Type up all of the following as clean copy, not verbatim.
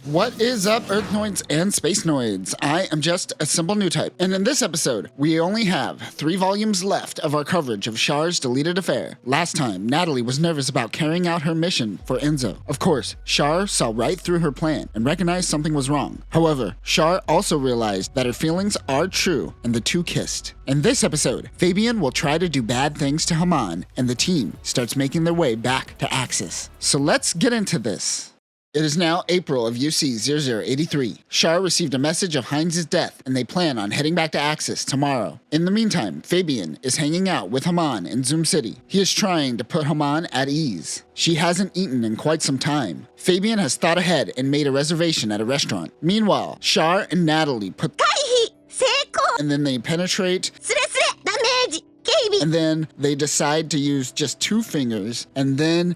What is up, Earthnoids and Spacenoids? I am just a simple new type, and in this episode, we only have 3 volumes left of our coverage of Char's deleted affair. Last time, Natalie was nervous about carrying out her mission for Enzo. Of course, Char saw right through her plan and recognized something was wrong. However, Char also realized that her feelings are true, and the two kissed. In this episode, Fabian will try to do bad things to Haman, and the team starts making their way back to Axis. So let's get into this. It is now April of UC 0083. Char received a message of Heinz's death, and they plan on heading back to Axis tomorrow. In the meantime, Fabian is hanging out with Haman in Zoom City. He is trying to put Haman at ease. She hasn't eaten in quite some time. Fabian has thought ahead and made a reservation at a restaurant. Meanwhile, Char and Natalie put and then they penetrate, and then they decide to use just 2 fingers, and then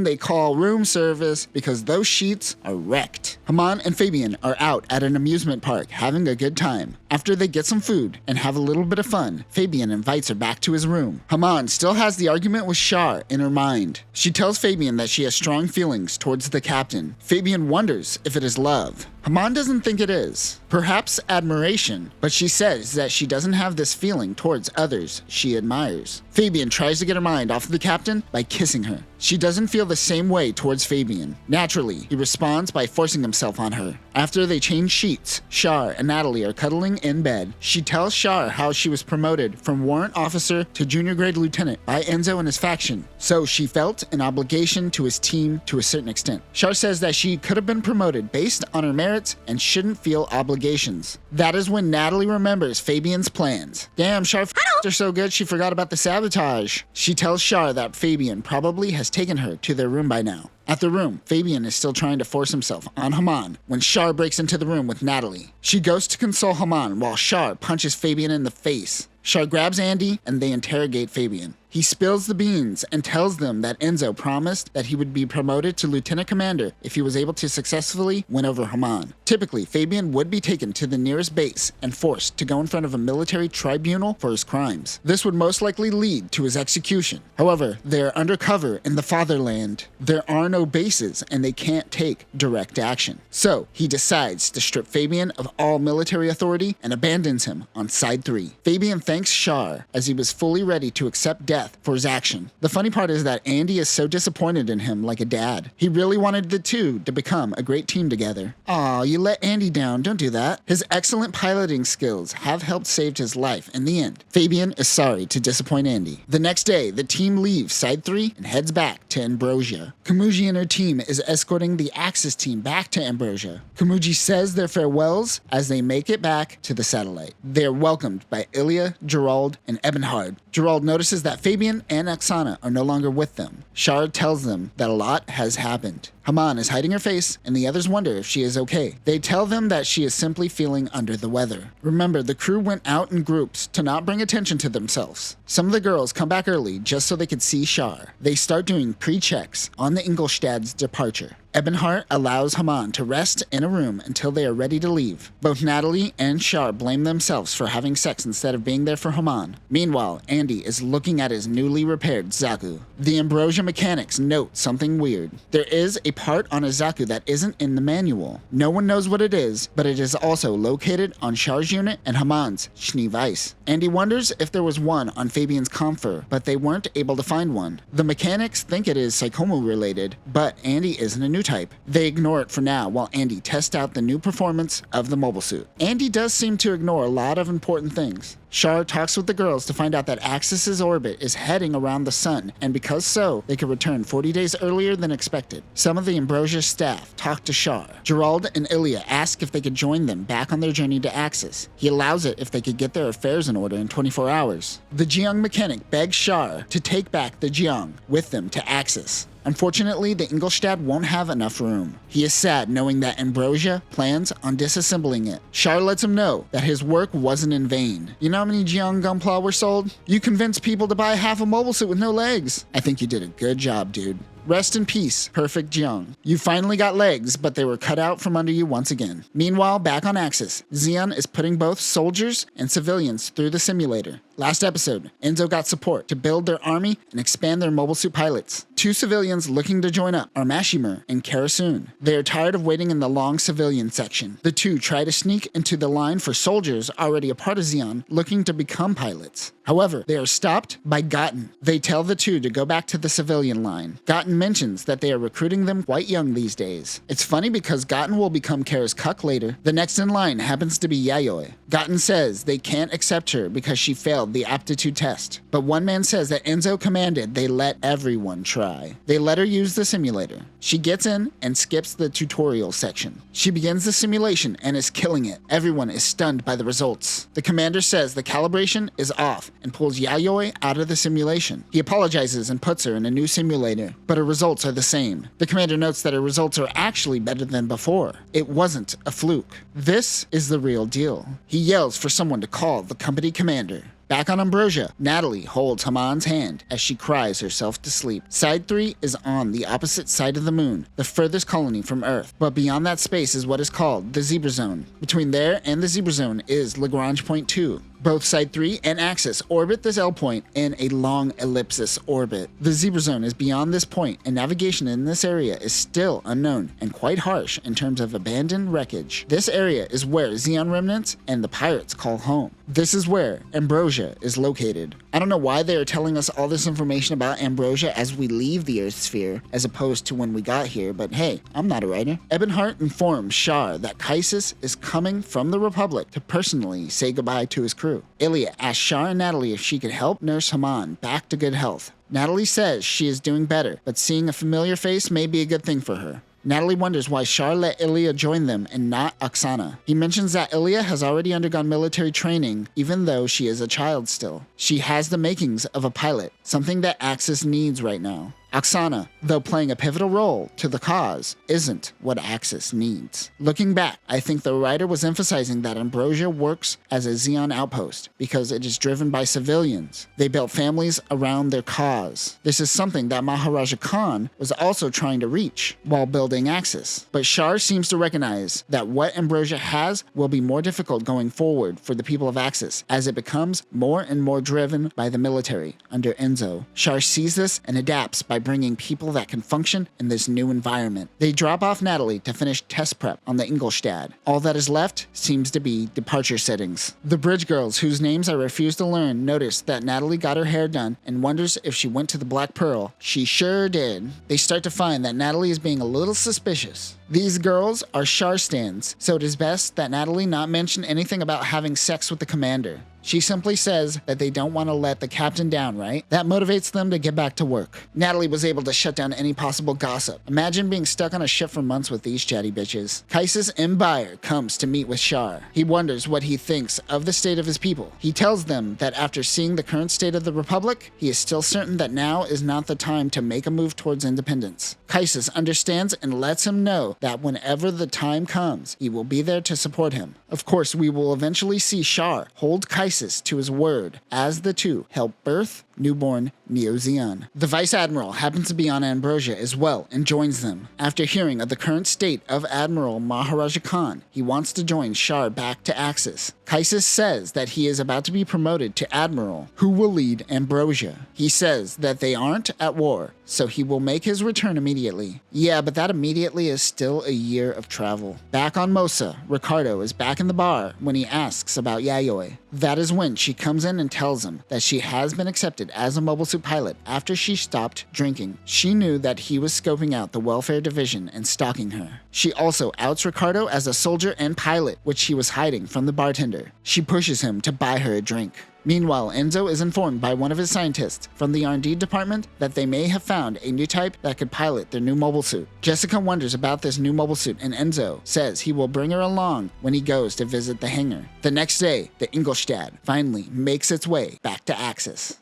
they call room service because those sheets are wrecked. Haman and Fabian are out at an amusement park having a good time. After they get some food and have a little bit of fun, Fabian invites her back to his room. Haman still has the argument with Char in her mind. She tells Fabian that she has strong feelings towards the captain. Fabian wonders if it is love. Haman doesn't think it is. Perhaps admiration, but she says that she doesn't have this feeling towards others she admires. Fabian tries to get her mind off of the captain by kissing her. She doesn't feel the same way towards Fabian. Naturally, he responds by forcing himself on her. After they change sheets, Char and Natalie are cuddling in bed. She tells Char how she was promoted from warrant officer to junior grade lieutenant by Enzo and his faction, so she felt an obligation to his team to a certain extent. Char says that she could have been promoted based on her merits and shouldn't feel obligations. That is when Natalie remembers Fabian's plans. Damn, Char f***ed her so good she forgot about the sabotage. She tells Char that Fabian probably has taken her to their room by now. At the room, Fabian is still trying to force himself on Haman when Char breaks into the room with Natalie. She goes to console Haman while Char punches Fabian in the face. Char grabs Andy and they interrogate Fabian. He spills the beans and tells them that Enzo promised that he would be promoted to lieutenant commander if he was able to successfully win over Haman. Typically, Fabian would be taken to the nearest base and forced to go in front of a military tribunal for his crimes. This would most likely lead to his execution. However, they are undercover in the fatherland. There are no bases and they can't take direct action. So, he decides to strip Fabian of all military authority and abandons him on side 3. Fabian thanks Char as he was fully ready to accept death for his action. The funny part is that Andy is so disappointed in him like a dad. He really wanted the two to become a great team together. Aw, you let Andy down, don't do that. His excellent piloting skills have helped save his life in the end. Fabian is sorry to disappoint Andy. The next day, the team leaves side 3 and heads back to Ambrosia. Kamuji and her team is escorting the Axis team back to Ambrosia. Kamuji says their farewells as they make it back to the satellite. They are welcomed by Ilya, Gerald, and Ebenhard. Gerald notices that Fabian and Oksana are no longer with them. Char tells them that a lot has happened. Haman is hiding her face, and the others wonder if she is okay. They tell them that she is simply feeling under the weather. Remember, the crew went out in groups to not bring attention to themselves. Some of the girls come back early just so they could see Char. They start doing pre-checks on the Ingolstadt's departure. Ebenhard allows Haman to rest in a room until they are ready to leave. Both Natalie and Char blame themselves for having sex instead of being there for Haman. Meanwhile, Andy is looking at his newly repaired Zaku. The Ambrosia mechanics note something weird. There is a part on a Zaku that isn't in the manual. No one knows what it is, but it is also located on Char's unit and Haman's Schneeweiss. Andy wonders if there was one on Fabian's Comfer, but they weren't able to find one. The mechanics think it is Psychomu related, but Andy isn't a new type. They ignore it for now while Andy tests out the new performance of the mobile suit. Andy does seem to ignore a lot of important things. Char talks with the girls to find out that Axis's orbit is heading around the sun, and because so, they could return 40 days earlier than expected. Some of the Ambrosia staff talk to Char. Gerald and Ilya ask if they could join them back on their journey to Axis. He allows it if they could get their affairs in order in 24 hours. The Jiang mechanic begs Char to take back the Jiang with them to Axis. Unfortunately, the Ingolstadt won't have enough room. He is sad knowing that Ambrosia plans on disassembling it. Char lets him know that his work wasn't in vain. You know how many Jiang Gunpla were sold? You convinced people to buy half a mobile suit with no legs. I think you did a good job, dude. Rest in peace, Perfect Jiang. You finally got legs, but they were cut out from under you once again. Meanwhile, back on Axis, Zeon is putting both soldiers and civilians through the simulator. Last episode, Enzo got support to build their army and expand their mobile suit pilots. 2 civilians looking to join up are Mashimer and Karasun. They are tired of waiting in the long civilian section. The 2 try to sneak into the line for soldiers already a part of Zeon looking to become pilots. However, they are stopped by Gotten. They tell the 2 to go back to the civilian line. Gotten mentions that they are recruiting them quite young these days. It's funny because Gotten will become Kara's cuck later. The next in line happens to be Yayoi. Gotten says they can't accept her because she failed the aptitude test. But one man says that Enzo commanded they let everyone try. They let her use the simulator. She gets in and skips the tutorial section. She begins the simulation and is killing it. Everyone is stunned by the results. The commander says the calibration is off and pulls Yayoi out of the simulation. He apologizes and puts her in a new simulator, but her results are the same. The commander notes that her results are actually better than before. It wasn't a fluke. This is the real deal. He yells for someone to call the company commander. Back on Ambrosia, Natalie holds Haman's hand as she cries herself to sleep. Side 3 is on the opposite side of the moon, the furthest colony from Earth, but beyond that space is what is called the Zebra Zone. Between there and the Zebra Zone is Lagrange Point 2. Both Side 3 and Axis orbit this L point in a long ellipsis orbit. The Zebra Zone is beyond this point, and navigation in this area is still unknown and quite harsh in terms of abandoned wreckage. This area is where Zeon remnants and the pirates call home. This is where Ambrosia is located. I don't know why they are telling us all this information about Ambrosia as we leave the Earth sphere, as opposed to when we got here, but hey, I'm not a writer. Ebonheart informs Char that Kaisis is coming from the Republic to personally say goodbye to his crew. Ilya asks Char and Natalie if she could help nurse Haman back to good health. Natalie says she is doing better, but seeing a familiar face may be a good thing for her. Natalie wonders why Char let Ilya join them and not Oksana. He mentions that Ilya has already undergone military training, even though she is a child still. She has the makings of a pilot, something that Axis needs right now. Oksana, though playing a pivotal role to the cause, isn't what Axis needs. Looking back, I think the writer was emphasizing that Ambrosia works as a Zeon outpost because it is driven by civilians. They built families around their cause. This is something that Maharaja Khan was also trying to reach while building Axis. But Char seems to recognize that what Ambrosia has will be more difficult going forward for the people of Axis as it becomes more and more driven by the military under Enzo. Char sees this and adapts by bringing people that can function in this new environment. They drop off Natalie to finish test prep on the Ingolstadt. All that is left seems to be departure settings. The bridge girls, whose names I refuse to learn, notice that Natalie got her hair done and wonders if she went to the Black Pearl. She sure did. They start to find that Natalie is being a little suspicious. These girls are Char stands, so it is best that Natalie not mention anything about having sex with the commander. She simply says that they don't want to let the captain down, right? That motivates them to get back to work. Natalie was able to shut down any possible gossip. Imagine being stuck on a ship for months with these chatty bitches. Kaisis M. Bayer comes to meet with Char. He wonders what he thinks of the state of his people. He tells them that after seeing the current state of the Republic, he is still certain that now is not the time to make a move towards independence. Kaisis understands and lets him know that whenever the time comes, he will be there to support him. Of course, we will eventually see Char hold Kaisis to his word as the two help birth newborn Neo-Zeon. The Vice Admiral happens to be on Ambrosia as well and joins them. After hearing of the current state of Admiral Maharaja Khan, he wants to join Char back to Axis. Kaisis says that he is about to be promoted to Admiral, who will lead Ambrosia. He says that they aren't at war, so he will make his return immediately. Yeah, but that immediately is still a year of travel. Back on Mosa, Ricardo is back in the bar when he asks about Yayoi. That is when she comes in and tells him that she has been accepted as a mobile suit pilot after she stopped drinking. She knew that he was scoping out the welfare division and stalking her. She also outs Ricardo as a soldier and pilot, which he was hiding from the bartender. She pushes him to buy her a drink. Meanwhile, Enzo is informed by one of his scientists from the R&D department that they may have found a new type that could pilot their new mobile suit. Jessica wonders about this new mobile suit, and Enzo says he will bring her along when he goes to visit the hangar. The next day, the Ingolstadt finally makes its way back to Axis.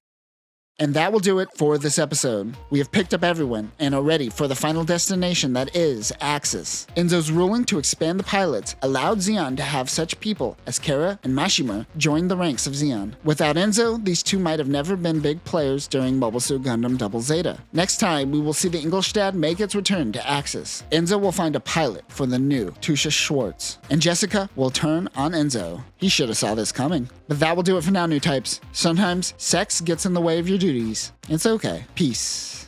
And that will do it for this episode. We have picked up everyone and are ready for the final destination that is Axis. Enzo's ruling to expand the pilots allowed Zeon to have such people as Kara and Mashima join the ranks of Zeon. Without Enzo, these two might have never been big players during Mobile Suit Gundam Double Zeta. Next time, we will see the Ingolstadt make its return to Axis. Enzo will find a pilot for the new Tusha Schwartz, and Jessica will turn on Enzo. He should have saw this coming. But that will do it for now, new types. Sometimes sex gets in the way of your duties. It's okay. Peace.